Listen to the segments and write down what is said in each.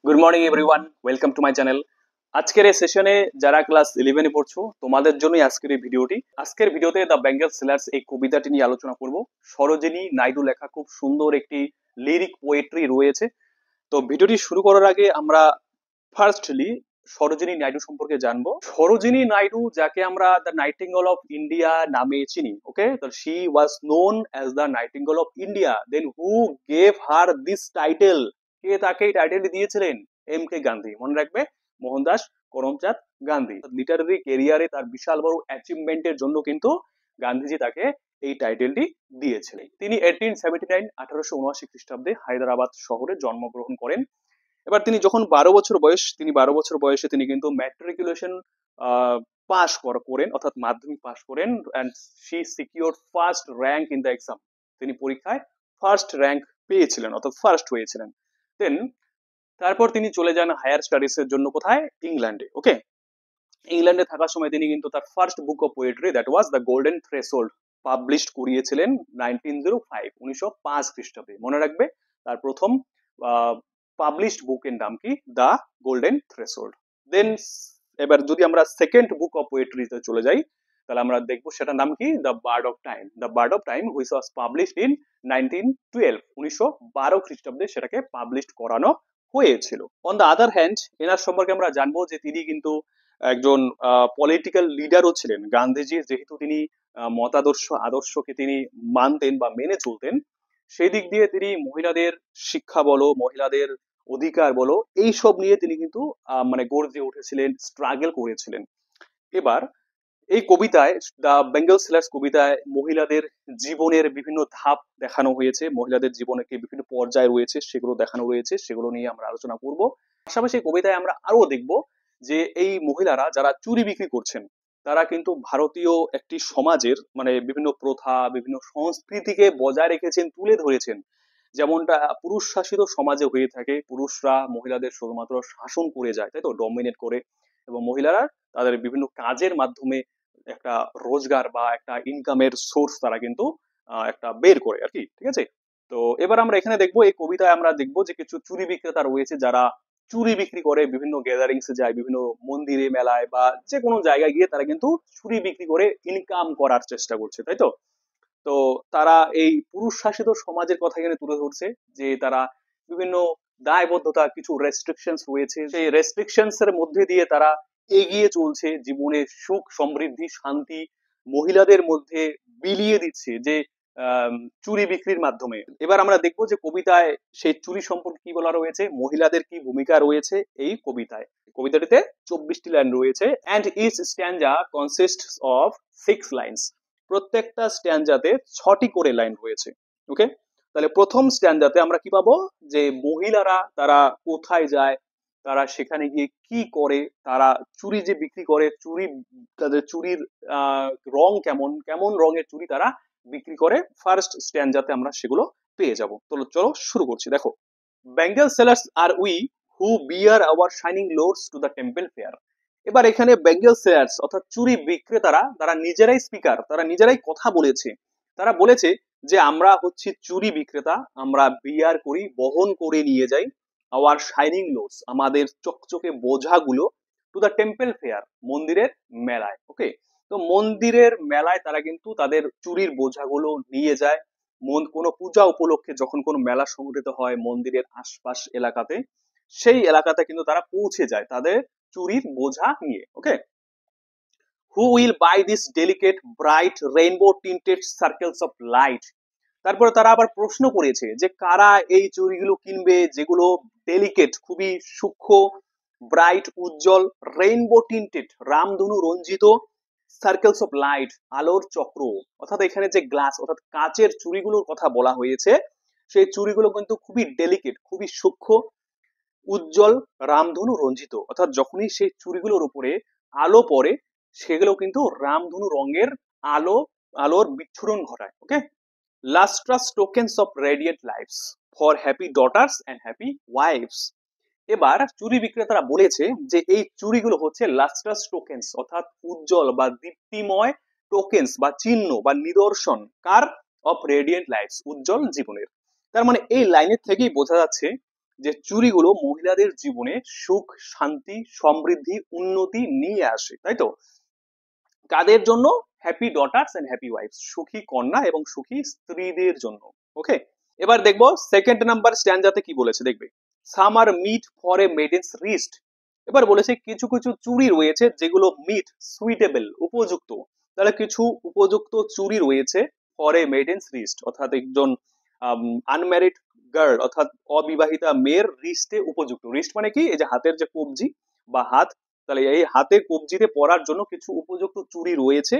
Good morning everyone, welcome to my channel. আজকের এই সেশনে যারা ক্লাস 11-এ পড়ছো তোমাদের জন্যই আজকের এই ভিডিওটি। আজকের ভিডিওতে দ্য বেঙ্গল সেলার্স এই কবিতাটি নিয়ে আলোচনা করব। সরোজিনী নাইডু লেখা খুব সুন্দর একটি লিরিক পোয়েট্রি রয়েছে। তো ভিডিওটি শুরু করার আগে আমরা ফার্স্টলি সরোজিনী নাইডু সম্পর্কে জানবো। সরোজিনী নাইডু, যাকে আমরা দ্য নাইটিঙ্গেল অফ ইন্ডিয়া নামে চিনি, ওকে, তো she was known as the nightingale of India. Then who gave her this title? কে তাকে এই টাইটেলটি দিয়েছিলেন? M K Gandhi. মনে রাখবে, মোহনদাস করমচাঁদ গান্ধী। লিটারারি ক্যারিয়ারে তার বিশাল বড় অ্যাচিভমেন্টের জন্য কিন্তু গান্ধীজি তাকে এই টাইটেলটি দিয়েছিলেন। তিনি 1879 খ্রিস্টাব্দে হায়দ্রাবাদ শহরে জন্মগ্রহণ করেন। এবার তিনি যখন 12 বছর বয়স, তিনি 12 বছর বয়সে তিনি কিন্তু ম্যাট্রিকুলেশন পাস করেন, অর্থাৎ মাধ্যমিক পাস করেন। And she secure first rank in the exam. তিনি পরীক্ষায় ফার্স্ট র্যাঙ্ক পেয়েছিলেন, অর্থাৎ ফার্স্ট হয়েছিলেন। দেন তারপর তিনি চলে যান হায়ার স্টাডিজ এর জন্য। কোথায়? ইংল্যান্ডে। ওকে, ইংল্যান্ডে থাকার সময় তিনি কিন্তু তার first book of poetry, that was the golden threshold, published করিয়েছিলেন 1905 খ্রিস্টাব্দে। মনে রাখবে, তার প্রথম পাবলিশড বুকের নাম কি? The golden threshold. দেন এবার যদি আমরা সেকেন্ড বুক অফ পোয়েট্রিতে চলে যাই, তাহলে আমরা দেখবো সেটার নাম কি? The bird of time. The bird of time which was published in 1912 খ্রিস্টাব্দে সেটাকে পাবলিশড করানো হয়েছিল। অন দ্য আদার হ্যান্ড, এনার সম্পর্কে আমরা জানবো যে তিনি কিন্তু একজন পলিটিক্যাল লিডারও ছিলেন। গান্ধীজির যেহেতু তিনি আদর্শকে তিনি মানতেন বা মেনে চলতেন, সেই দিক দিয়ে তিনি মহিলাদের শিক্ষা বলো, মহিলাদের অধিকার বলো, এইসব নিয়ে তিনি কিন্তু মানে গর্জে উঠেছিলেন, স্ট্রাগল করেছিলেন। এবার এই কবিতায়, দ্য বেঙ্গল সেলার্স কবিতায়, মহিলাদের জীবনের বিভিন্ন ধাপ দেখানো হয়েছে। মহিলাদের জীবনে কি বিভিন্ন পর্যায় রয়েছে সেগুলো দেখানো রয়েছে, সেগুলো নিয়ে আমরা আলোচনা করব। পাশাপাশি কবিতায় আমরা আরো দেখব যে এই মহিলারা যারা চুরি বিক্রি করছেন, তারা কিন্তু ভারতীয় একটি সমাজের মানে বিভিন্ন প্রথা, বিভিন্ন সংস্কৃতিকে বজায় রেখেছেন, তুলে ধরেছেন। যেমনটা পুরুষ শাসিত সমাজে হয়ে থাকে, পুরুষরা মহিলাদের শুধুমাত্র শাসন করে যায়, তাই তো, ডমিনেট করে, এবং মহিলারা তাদের বিভিন্ন কাজের মাধ্যমে একটা রোজগার বা একটা ইনকামের সোর্স তারা কিন্তু একটা বের করে আর কি। ঠিক আছে, তো এবার আমরা এখানে দেখবো, এই কবিতায় আমরা দেখবো যে কিছু চুরি বিক্রেতা রয়েছে যারা চুরি বিক্রি করে, বিভিন্ন গ্যাদারিংসে যায়, বিভিন্ন মন্দিরে, মেলায় বা যে কোনো জায়গায় গিয়ে তারা কিন্তু চুরি বিক্রি করে ইনকাম করার চেষ্টা করছে, তাই তো। তো তারা এই পুরুষ শাসিত সমাজের কথা এখানে তুলে ধরছে, যে তারা বিভিন্ন দায়বদ্ধতা, কিছু রেস্ট্রিকশনস রয়েছে, সেই রেস্ট্রিকশনস এর মধ্যে দিয়ে তারা এগিয়ে চলছে, জীবনে সুখ, সমৃদ্ধি, শান্তি মহিলাদের মধ্যে বিলিয়ে দিচ্ছে, যে চুরি বিক্রির মাধ্যমে। এবার আমরা দেখবো যে কবিতায় সেই চুরি সম্পর্কে কি বলা রয়েছে, মহিলাদের কি ভূমিকা রয়েছে এই কবিতায়। কবিতাটিতে 24টি লাইন রয়েছে, and each stanza consists of 6 lines. প্রত্যেকটা স্ট্যান্ডাতে 6টি করে লাইন রয়েছে। ওকে, তাহলে প্রথম স্ট্যান্ডাতে আমরা কি পাবো, যে মহিলারা তারা কোথায় যায়, তারা সেখানে গিয়ে কি করে, তারা চুরি যে বিক্রি করে, তাদের চুরির রং কেমন, কেমন রঙের চুরি তারা বিক্রি করে, ফার্স্ট স্ট্যান্ডাতে আমরা সেগুলো পেয়ে যাব। তো চলো শুরু করছি। দেখো, bangle sellers are we who bear our shining loads to the temple fair. এবার এখানে বেঙ্গল সেলার্স অর্থাৎ চুরি বিক্রেতারা, তারা নিজেরাই স্পিকার, তারা নিজেরাই কথা বলেছে। তারা বলেছে যে আমরা হচ্ছি চুরি বিক্রেতা, আমরা বিয়ার করি, বহন করে নিয়ে যাই আওয়ার শাইনিং লোডস, আমাদের চকচকে বোঝাগুলো, টু দ্য টেম্পল ফেয়ার, মন্দিরের মেলায়। ওকে, তো মন্দিরের মেলায় তারা কিন্তু তাদের চুরির বোঝাগুলো নিয়ে যায়। কোনো পূজা উপলক্ষে যখন কোনো মেলা সংগঠিত হয় মন্দিরের আশপাশ এলাকাতে, সেই এলাকাতে কিন্তু তারা পৌঁছে যায় তাদের চুরির বোঝা নিয়ে। Okay, who will buy this delicate bright rainbow tinted circles of light. তারপরে তারা আবার প্রশ্ন করেছে যে কারা এই চুড়িগুলো কিনবে, যেগুলো ডেলিকেট, খুবই সূক্ষ্ম, ব্রাইট, উজ্জ্বল, রেইনবো টিন্টেড, রামধনু রঞ্জিত, সার্কেলস অফ লাইট, আলোর চক্র। অর্থাৎ এখানে যে গ্লাস অর্থাৎ কাচের চুড়িগুলোর কথা বলা হয়েছে, সেই চুড়িগুলো কিন্তু খুবই ডেলিকেট, খুবই সূক্ষ্ম, উজ্জ্বল, রামধনু রঞ্জিত। অর্থাৎ যখনই সেই চুড়িগুলোর উপরে আলো পড়ে, সেগুলো কিন্তু রামধনু রঙের আলোর বিচ্ছুরণ ঘটায়। Okay, lustrous tokens of radiant lives for happy daughters and happy wives. এবার চুরি বিক্রেতারা বলেছে যে এই চুরিগুলো হচ্ছে লাস্ট্রাস টোকেন্স, অর্থাৎ উজ্জ্বল বা দীপ্তিময় টোকেন্স বা চিহ্ন বা নিদর্শন, কার? অফ রেডিয়েন্ট লাইফস, উজ্জ্বল জীবনের। তার মানে এই লাইনের থেকেই বোঝা যাচ্ছে যে চুড়িগুলো মহিলাদের জীবনে সুখ, শান্তি, সমৃদ্ধি, উন্নতি নিয়ে আসে, তাই তো? কাদের জন্য? Happy daughters and happy wives, সুখী কন্যা এবং সুখী স্ত্রীদের জন্য। ওকে, এবার দেখবো সেকেন্ড নাম্বার স্ট্যান্ডাতে কি বলেছে, দেখবে some are meet for a maiden's wrist. এবার বলেছে কিছু কিছু চুড়ি রয়েছে যেগুলো মিট, সুইটেবল, উপযুক্ত। তাহলে কিছু উপযুক্ত চুড়ি রয়েছে ফর এ মেডেন্স রিস্ট, অর্থাৎ একজন আনম্যারিড গার্ল অর্থাৎ অবিবাহিতা মেয়ের রিস্টে উপযুক্ত। রিস্ট মানে কি? এই যে হাতের যে কবজি বা হাত, তাহলে এই হাতে কবজিতে পরার জন্য কিছু উপযুক্ত চুড়ি রয়েছে।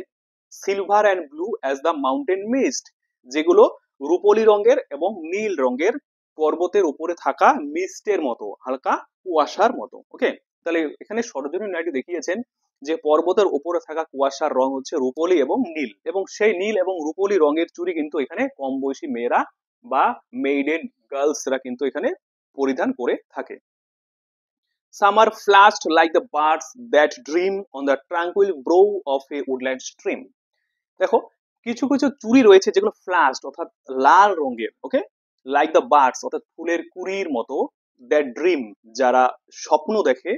Silver and blue as the mountain mist, যেগুলো রূপলি রঙের এবং নীল রঙের, পর্বতের উপরে থাকা মিস্টের মতো, হালকা কুয়াশার মতো। ওকে, তাহলে এখানে সরোজিনী নাইডু দেখিয়েছেন যে পর্বতের উপরে থাকা কুয়াশার রং হচ্ছে রূপলি এবং নীল, এবং সেই নীল এবং রূপলি রঙের চুড়ি কিন্তু এখানে কম বয়সী মেয়েরা বা মেইডেন গার্লসরা কিন্তু এখানে পরিধান করে থাকে। Some are flashed like the birds that dream on the tranquil brow of a woodland stream. দেখো কিছু কিছু চুড়ি রয়েছে যেগুলো ফ্লাস্ট অর্থাৎ লাল রঙের, ওকে, লাইক দ্য বার্ডস অর্থাৎ ফুলের কুড়ির মতো, দ্যাট ড্রিম যারা স্বপ্ন দেখে,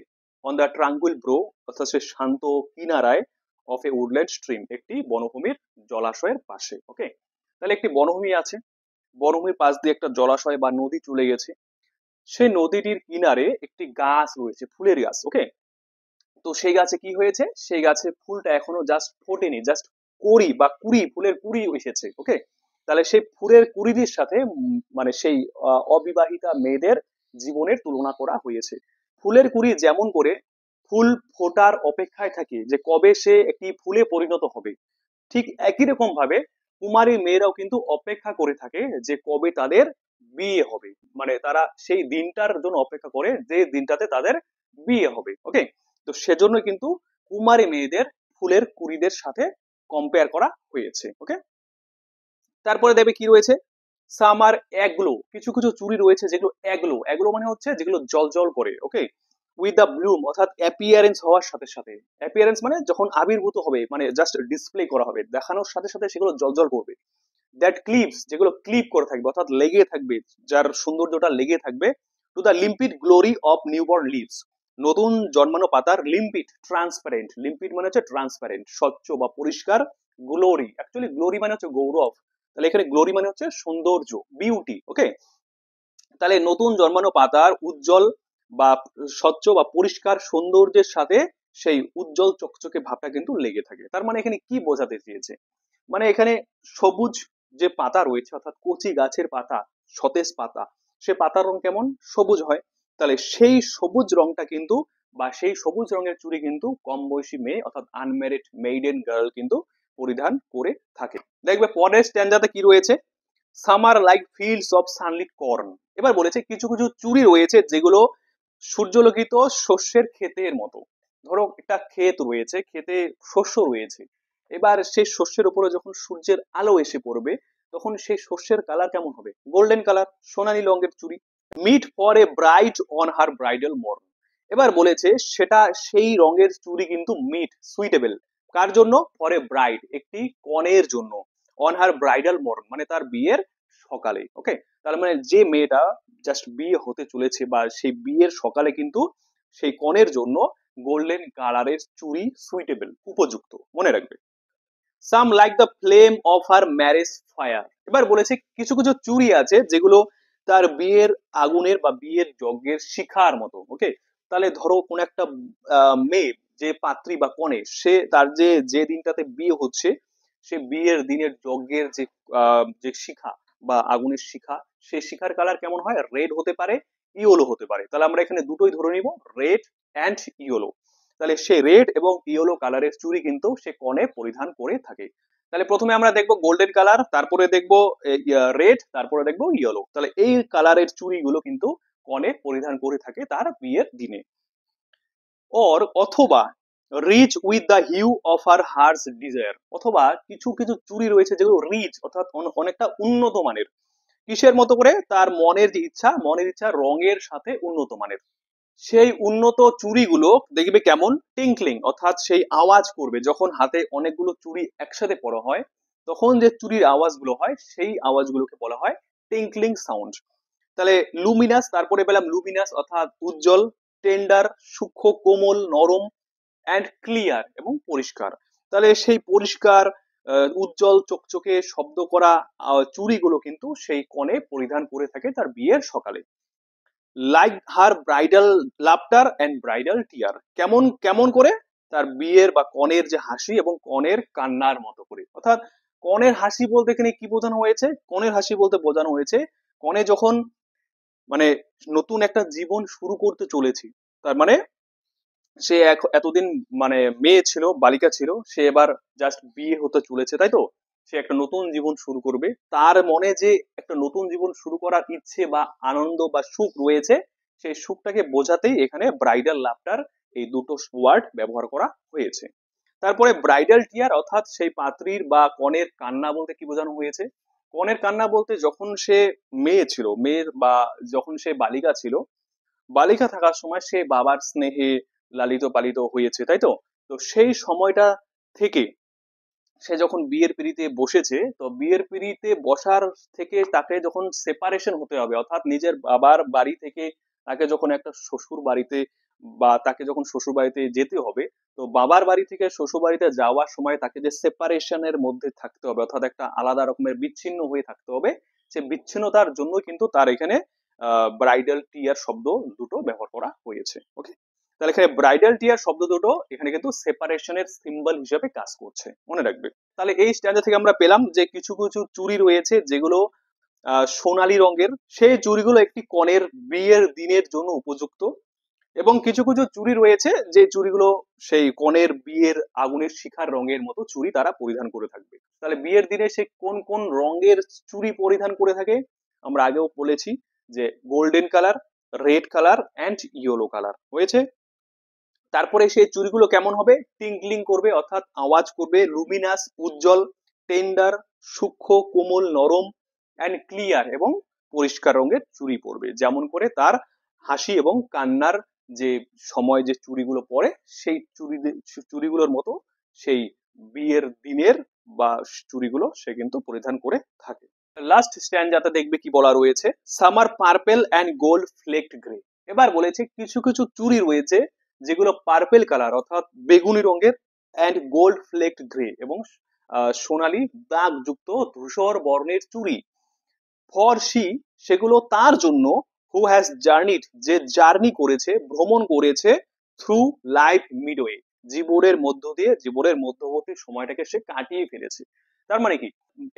অন দ্য ট্রাঙ্কুইল ব্রো অর্থাৎ সে শান্ত কিনারায়, অফ এ উডল্যান্ড স্ট্রিম একটি বনভূমির জলাশয়ের পাশে। ওকে, তাহলে একটি বনভূমি আছে, বনভূমির পাশ দিয়ে একটা জলাশয় বা নদী চলে গেছে, সেই নদীটির কিনারে একটি গাছ রয়েছে, ফুলের গাছ। ওকে, তো সেই গাছে কি হয়েছে? সেই গাছে ফুলটা এখনো জাস্ট ফোটেনি, জাস্ট কড়ি বা কুড়ি, ফুলের কুড়ি এসেছে। ওকে, তাহলে সেই ফুলের কুড়িদের সাথে মানে সেই অবিবাহিতা মেয়েদের জীবনের তুলনা করা হয়েছে। ফুলের কুড়ি যেমন করে ফুল ফোটার অপেক্ষায় থাকে যে কবে সে একটি ফুলে পরিণত হবে, ঠিক একই রকম ভাবে কুমারী মেয়েরাও কিন্তু অপেক্ষা করে থাকে যে কবে তাদের বিয়ে হবে, মানে তারা সেই দিনটার জন্য অপেক্ষা করে যে দিনটাতে তাদের বিয়ে হবে। ওকে, তো সেজন্য কিন্তু কুমারী মেয়েদের ফুলের কুড়িদের সাথে কম্পেয়ার করা হয়েছে। ওকে, তারপরে দেবে কি রয়েছে? সামার এগুলো, কিছু কিছু চুড়ি রয়েছে যেগুলো এগুলো, এগুলো মানে হচ্ছে যেগুলো জল জল করে। ওকে, উইথ দ্য ব্লুম অর্থাৎ অ্যাপিয়ারেন্স হওয়ার সাথে সাথে, অ্যাপিয়ারেন্স মানে যখন আবির্ভূত হবে, মানে জাস্ট ডিসপ্লে করা হবে, দেখানোর সাথে সাথে সেগুলো জল জল করবে। দ্যাট ক্লিপস, যেগুলো ক্লিপ করে থাকবে অর্থাৎ লেগে থাকবে, যার সৌন্দর্যটা লেগে থাকবে, to the limpid glory of newborn leaves, নতুন জন্মানো পাতার লিম্পিড, ট্রান্সপারেন্ট, লিম্পিড মানে হচ্ছে ট্রান্সপারেন্ট, স্বচ্ছ বা পরিষ্কার, গ্লোরি, অ্যাকচুয়ালি গ্লোরি মানে হচ্ছে গৌরব, তাহলে এখানে গ্লোরি মানে হচ্ছে সৌন্দর্য, বিউটি। ওকে, তাহলে নতুন জন্মানো পাতার উজ্জ্বল বা স্বচ্ছ বা পরিষ্কার সৌন্দর্যের সাথে সেই উজ্জ্বল চকচকে ভাবটা কিন্তু লেগে থাকে। তার মানে এখানে কি বোঝাতে চেয়েছে? মানে এখানে সবুজ যে পাতা রয়েছে অর্থাৎ কচি গাছের পাতা, সতেজ পাতা, সে পাতার রং কেমন? সবুজ হয়। তাহলে সেই সবুজ রংটা কিন্তু বা সেই সবুজ রঙের চুড়ি কিন্তু কম বয়সী মেয়ে অর্থাৎ আনম্যারিড মেইডেন গার্ল কিন্তু পরিধান করে থাকে। দেখবে পরের স্ট্যান্ডাতে কি রয়েছে? Summer like fields of sunlit corn. এবার বলেছে কিছু কিছু চুড়ি রয়েছে যেগুলো সূর্যলোকিত শস্যের ক্ষেতের মতো। ধরো একটা ক্ষেত রয়েছে, ক্ষেতে শস্য রয়েছে, এবার সেই শস্যের উপরে যখন সূর্যের আলো এসে পড়বে তখন সেই শস্যের কালার কেমন হবে? গোল্ডেন কালার, সোনালী রঙের চুড়ি। Meet for a bride on her bridal morn. এবার বলেছে সেটা সেই রঙের চুড়ি কিন্তু মিট, সুইটেবল, কার জন্য? ফর এ ব্রাইড, একটি কনের জন্য, অন হার ব্রাইডাল মর্ন মানে তার বিয়ের সকালে। ওকে, তার মানে যে মেয়েটা জাস্ট বিয়ে হতে চলেছে বা সেই বিয়ের সকালে কিন্তু সেই কনের জন্য গোল্ডেন কালারের চুড়ি সুইটেবল, উপযুক্ত, মনে রাখবে। সাম like the flame of her marriage fire. এবার বলেছে কিছু কিছু চুড়ি আছে যেগুলো তার বিয়ের আগুনের বা বিয়ের যজ্ঞের শিখার মতো। ওকে, তাহলে ধরো কোন একটা মেয়ে, যে পাত্রী বা কনে, সে তার যে যে দিনটাতে বিয়ে হচ্ছে সে বিয়ের দিনের যজ্ঞের যে যে শিখা বা আগুনের শিখা, সেই শিখার কালার কেমন হয়? রেড হতে পারে, ইয়েলো হতে পারে। তাহলে আমরা এখানে দুটোই ধরে নিব, রেড অ্যান্ড ইয়েলো। তাহলে সে রেড এবং ইয়েলো কালারের চুড়ি কিন্তু সে কনে পরিধান করে থাকে। তাহলে প্রথমে আমরা দেখবো গোল্ডেন কালার, তারপরে দেখবো রেড, তারপরে দেখবো ইয়েলো। তাহলে এই কালারের চুড়িগুলো কিন্তু কনে পরিধান করে থাকে তার বিয়ের দিনে। অথবা rich with the hue of her heart's desire, অথবা কিছু কিছু চুড়ি রয়েছে যেগুলো রিচ অর্থাৎ অনেকটা উন্নত মানের। কিসের মতো করে? তার মনের যে ইচ্ছা, মনের ইচ্ছা রঙের সাথে উন্নত মানের। সেই উন্নত চুড়িগুলো দেখবে কেমন? টিঙ্কলিং অর্থাৎ সেই আওয়াজ করবে, যখন হাতে অনেকগুলো চুড়ি একসাথে পড়া হয় তখন যে চুড়ির আওয়াজগুলো হয় সেই আওয়াজগুলোকে বলা হয় টিঙ্কলিং সাউন্ড। তাহলে লুমিনাস, তারপরে পেলাম লুমিনাস অর্থাৎ উজ্জ্বল, টেন্ডার সূক্ষ্ম, কোমল, নরম, অ্যান্ড ক্লিয়ার এবং পরিষ্কার। তাহলে সেই পরিষ্কার উজ্জ্বল চকচকে শব্দ করা চুড়িগুলো কিন্তু সেই কনে পরিধান করে থাকে তার বিয়ের সকালে। Like her bridal laughter and bridal tear, কেমন কেমন করে, তার বিয়ের বা কনের যে হাসি এবং কনের কান্নার মতো করে। অর্থাৎ কনের হাসি বলতে এখানে কি বোঝানো হয়েছে? কনের হাসি বলতে বোঝানো হয়েছে কনে যখন মানে নতুন একটা জীবন শুরু করতে চলেছে, তার মানে সে এতদিন মানে মেয়ে ছিল, বালিকা ছিল, সে এবার জাস্ট বিয়ে হতে চলেছে, তাই তো? সে একটা নতুন জীবন শুরু করবে, তার মনে যে একটা নতুন জীবন শুরু করার ইচ্ছে বা আনন্দ বা সুখ রয়েছে, সেই সুখটাকে বোঝাতেই এখানে ব্রাইডাল লাফটার এই দুটো ওয়ার্ড ব্যবহার করা হয়েছে। তারপরে ব্রাইডাল টিয়ার অর্থাৎ সেই পাত্রীর বা কনের কান্না বলতে কি বোঝানো হয়েছে? কনের কান্না বলতে যখন সে মেয়ে ছিল, মেয়ের বা যখন সে বালিকা ছিল, বালিকা থাকার সময় সে বাবার স্নেহে লালিত পালিত হয়েছে, তাই তো? তো সেই সময়টা থেকে সে যখন বিয়ের পিঁড়িতে বসেছে, তো বিয়ের পিঁড়িতে বসার থেকে তাকে যখন সেপারেশন হতে হবে, অর্থাৎ নিজের বাবার বাড়ি থেকে তাকে যখন একটা শ্বশুর বাড়িতে বা তাকে যখন শ্বশুর বাড়িতে যেতে হবে, তো বাবার বাড়ি থেকে শ্বশুর বাড়িতে যাওয়ার সময় তাকে যে সেপারেশনের মধ্যে থাকতে হবে, অর্থাৎ একটা আলাদা রকমের বিচ্ছিন্ন হয়ে থাকতে হবে, সে বিচ্ছিন্নতার জন্য কিন্তু তার এখানে ব্রাইডাল টিয়ার শব্দ দুটো ব্যবহার করা হয়েছে। ওকে, তাহলে এখানে ব্রাইডাল টিয়ার শব্দ দুটো এখানে কিন্তু সেপারেশনের সিম্বল হিসেবে কাজ করছে, মনে রাখবে। তাহলে এই স্ট্যান্ডার্ড থেকে আমরা পেলাম যে কিছু কিছু চুড়ি রয়েছে যেগুলো সোনালী রঙের, সেই চুড়িগুলো একটি কনের বিয়ের দিনের জন্য উপযুক্ত, এবং কিছু কিছু চুড়ি রয়েছে যে চুড়িগুলো সেই কনের বিয়ের আগুনের শিখার রঙের মতো চুড়ি তারা পরিধান করে থাকবে। তাহলে বিয়ের দিনে সে কোন কোন রঙের চুড়ি পরিধান করে থাকে আমরা আগেও বলেছি, যে golden colour, red colour and yellow colour হয়েছে। তারপরে সেই চুড়িগুলো কেমন হবে? টিঙ্কলিং করবে অর্থাৎ আওয়াজ করবে, লুমিনাস উজ্জ্বল, টেন্ডার সূক্ষ্ম, কোমল, নরম অ্যান্ড ক্লিয়ার এবং পরিষ্কার রঙের চুড়ি পরবে, যেমন করে তার হাসি এবং কান্নার যে সময় যে চুড়িগুলো পরে সেই চুড়িগুলোর মতো সেই বিয়ের দিনের বা চুড়িগুলো সে কিন্তু পরিধান করে থাকে। লাস্ট স্ট্যান্ডাতে দেখবে কি বলা রয়েছে, some are purple and gold flecked grey. এবার বলেছে কিছু কিছু চুড়ি রয়েছে যেগুলো পার্পেল কালার অর্থাৎ বেগুনি রঙের, অ্যান্ড গোল্ড ফ্লেকড গ্রে এবং সোনালী দাগযুক্ত ধূসর বর্ণের চুড়ি। ফর শি, সেগুলো তার জন্য, হু হ্যাজ জার্নিড, যে জার্নি করেছে, ভ্রমণ করেছে, থ্রু লাইফ মিডওয়ে, জীবনের মধ্য দিয়ে, জীবনের মধ্যবর্তী সময়টাকে সে কাটিয়ে ফেলেছে। তার মানে কি,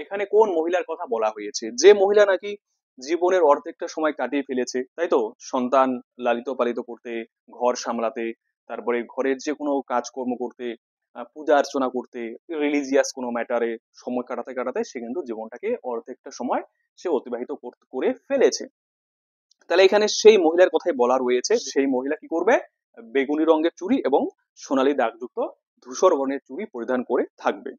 এখানে কোন মহিলার কথা বলা হয়েছে? যে মহিলা নাকি জীবনের অর্ধেকটা সময় কাটিয়ে ফেলেছে, তাই তো? সন্তান লালিত পালিত করতে, ঘর সামলাতে, তারপরে ঘরের যে কোনো কাজকর্ম করতে, পূজা অর্চনা করতে, রিলিজিয়াস কোনো ম্যাটারে সময় কাটাতে কাটাতে সে কিন্তু জীবনটাকে অর্ধেকটা সময় সে অতিবাহিত করে ফেলেছে। তাহলে এখানে সেই মহিলার কথাই বলা রয়েছে, সেই মহিলা কি করবে? বেগুনি রঙের চুড়ি এবং সোনালী দাগযুক্ত ধূসর বর্ণের চুড়ি পরিধান করে থাকবে।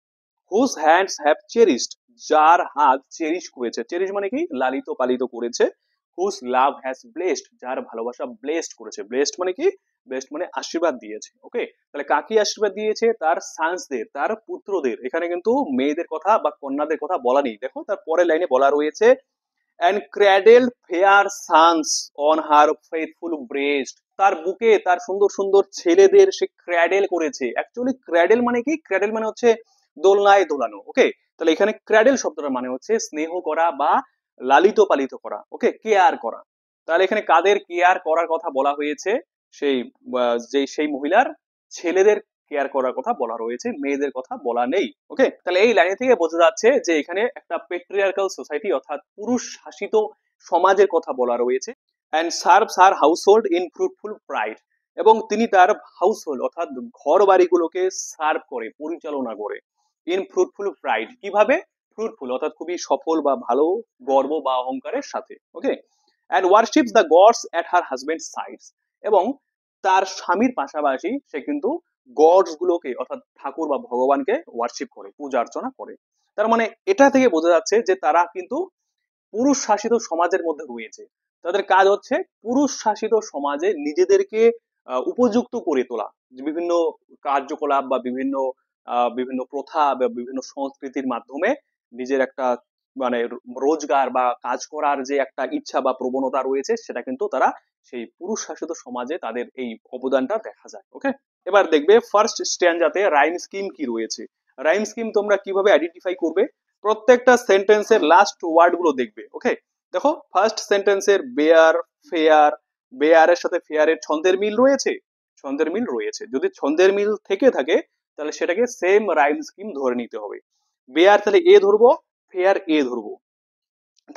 হুজ হ্যান্ডস হ্যাভ চেরিশড, যার হাত চেরিশ করেছে, চেরিশ মানে কি, লালিত পালিত করেছে। হুজ লাভ হ্যাজ ব্লেসড, যার ভালোবাসা ব্লেসড করেছে, ব্লেসড মানে কি, ব্লেসড মানে আশীর্বাদ দিয়েছে। ওকে, তাহলে কাকে আশীর্বাদ দিয়েছে? তার সান্সদের, তার পুত্রদের। এখানে কিন্তু মেয়েদের কথা বা কন্যাদের কথা বলা নেই, দেখো তার পরের লাইনে বলা রয়েছে, and cradled fair sons on her faithful breast, তার বুকে তার সুন্দর সুন্দর ছেলেদের সে ক্র্যাডেল করেছে। অ্যাকচুয়ালি ক্র্যাডেল মানে কি? ক্র্যাডেল মানে হচ্ছে দোলনায় দোলানো। ওকে, তাহলে এখানে ক্র্যাডেল শব্দটার মানে হচ্ছে স্নেহ করা বা লালিত পালিত করা, ওকে, কেয়ার করা। তাহলে এখানে কাদের কেয়ার করার কথা বলা হয়েছে? সেই যে সেই মহিলার ছেলেদের কেয়ার করার কথা বলা রয়েছে, মেয়েদের কথা বলা নেই। ওকে, তাহলে এই লাইন থেকে বোঝা যাচ্ছে যে এখানে একটা পেট্রিয়ার্কাল সোসাইটি অর্থাৎ পুরুষ শাসিত সমাজের কথা বলা রয়েছে। And serves her household in fruitful pride, এবং তিনি তার হাউসহোল্ড অর্থাৎ ঘর বাড়িগুলোকে সার্ভ করে, পরিচালনা করে। ইন ফ্রুটফুল প্রাইড, কিভাবে? ফ্রুটফুল অর্থাৎ খুবই সফল বা ভালো, গর্ব বা অহংকারের সাথে। Okay, and worships the gods at her husband sides, এবং তার স্বামীর পাশাপাশি সে কিন্তু গডস গুলোকে অর্থাৎ ঠাকুর বা ভগবানকে ওয়ার্শিপ করে, পূজা অর্চনা করে। তার মানে এটা থেকে বোঝা যাচ্ছে যে তারা কিন্তু পুরুষ শাসিত সমাজের মধ্যে রয়েছে। তাদের কাজ হচ্ছে পুরুষ শাসিত সমাজে নিজেদেরকে উপযুক্ত করে তোলা, বিভিন্ন কার্যকলাপ বা বিভিন্ন বিভিন্ন প্রথা বা বিভিন্ন সংস্কৃতির মাধ্যমে নিজের একটা মানে রোজগার বা কাজ করার যে একটা ইচ্ছা বা প্রবণতা রয়েছে সেটা কিন্তু তারা সেই পুরুষ শাসিত সমাজে তাদের এই অবদানটা দেখা যায়। ওকে, এবার দেখবে ফার্স্ট স্ট্যান্ডাতে রাইম স্কিম কি রয়েছে। রাইম স্কিম তোমরা কিভাবে আইডেন্টিফাই করবে, প্রত্যেকটা সেন্টেন্সের লাস্ট ওয়ার্ড গুলো দেখবে। ওকে, দেখো ফার্স্ট সেন্টেন্সের বেয়ার, ফেয়ার, বেয়ারের সাথে ফেয়ারের ছন্দের মিল রয়েছে, ছন্দের মিল রয়েছে। যদি ছন্দের মিল থেকে থাকে তাহলে সেটাকে সেম রাইম স্কিম ধরে নিতে হবে। বেয়ার তাহলে এ ধরবো, ফেয়ার এ ধরবো।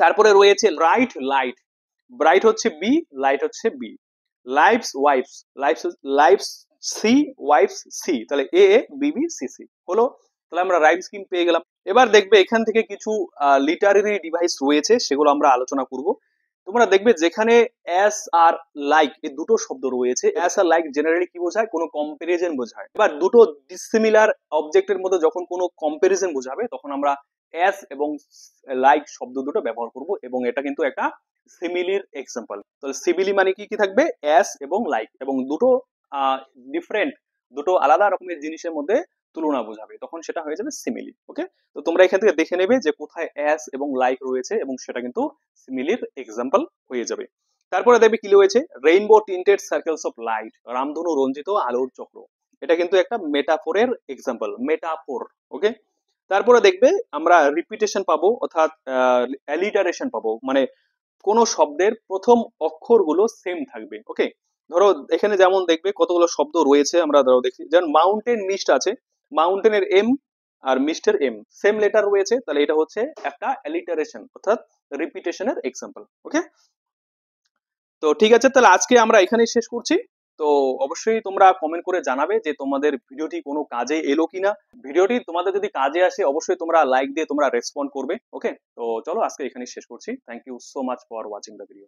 তারপরে রয়েছে রাইট, লাইট, ব্রাইট হচ্ছে বি, লাইট হচ্ছে B. Lives, wives, lives, lives C, wives C, তাহলে A A B B C C হলো। তাহলে আমরা রাইম স্কিম পেয়ে গেলাম। এবার দেখবে এখান থেকে কিছু লিটারেরি ডিভাইস রয়েছে, সেগুলো আমরা আলোচনা করব। তোমরা দেখবে যেখানে অ্যাস আর লাইক এই দুটো শব্দ রয়েছে, অ্যাস আর লাইক জেনারেলি কি বোঝায়, কোনো কম্পারিজন বোঝায়। এবার দুটো ডিসিমিলার অবজেক্টের মধ্যে যখন কোনো কম্পারিজন বোঝাবে তখন আমরা অ্যাস এবং লাইক শব্দ দুটো ব্যবহার করব, এবং এটা কিন্তু একটা সিমিলির এক্সাম্পল। তাহলে সিমিলি মানে কি কি থাকবে, অ্যাস এবং লাইক, এবং দুটো ডিফারেন্ট, দুটো আলাদা রকমের জিনিসের মধ্যে তুলনা বোঝাবে, তখন সেটা হয়ে যাবে সিমিলি। ওকে, তো তোমরা এখান থেকে দেখে নেবে যে কোথায় অ্যাস এবং লাইক রয়েছে, এবং সেটা কিন্তু সিমিলির এক্সাম্পল হয়ে যাবে। তারপরে দেখবে কি রয়েছে, rainbow tinted circles of light, রামধনু রঞ্জিত আলোর চক্র, এটা কিন্তু একটা মেটাফোরের এক্সাম্পল, মেটাফোর। ওকে, তারপরে দেখবে আমরা রিপিটেশন পাবো, অর্থাৎ অ্যালিটারেশন পাবো, মানে কোন শব্দের প্রথম অক্ষরগুলো সেম থাকবে। ওকে, ধরো এখানে যেমন দেখবে কতগুলো শব্দ রয়েছে, আমরা ধরো দেখি, যেমন মাউন্টেন মিস্ট আছে, মাউন্টেনের M R মিস্টের M same letter রয়েছে, তাহলে এটা হচ্ছে একটা অ্যালিটারেশন অর্থাৎ রিপিটেশনের এক্সাম্পল। ওকে, তো ঠিক আছে, তাহলে আজকে আমরা এখানেই শেষ করছি। তো অবশ্যই তোমরা কমেন্ট করে জানাবে যে তোমাদের ভিডিওটি কোনো কাজে এলো কিনা। ভিডিওটি তোমাদের যদি কাজে আসে অবশ্যই তোমরা লাইক দিয়ে তোমরা রেসপন্ড করবে। ওকে, তো চলো আজকে এখানেই শেষ করছি। Thank you so much for watching the video.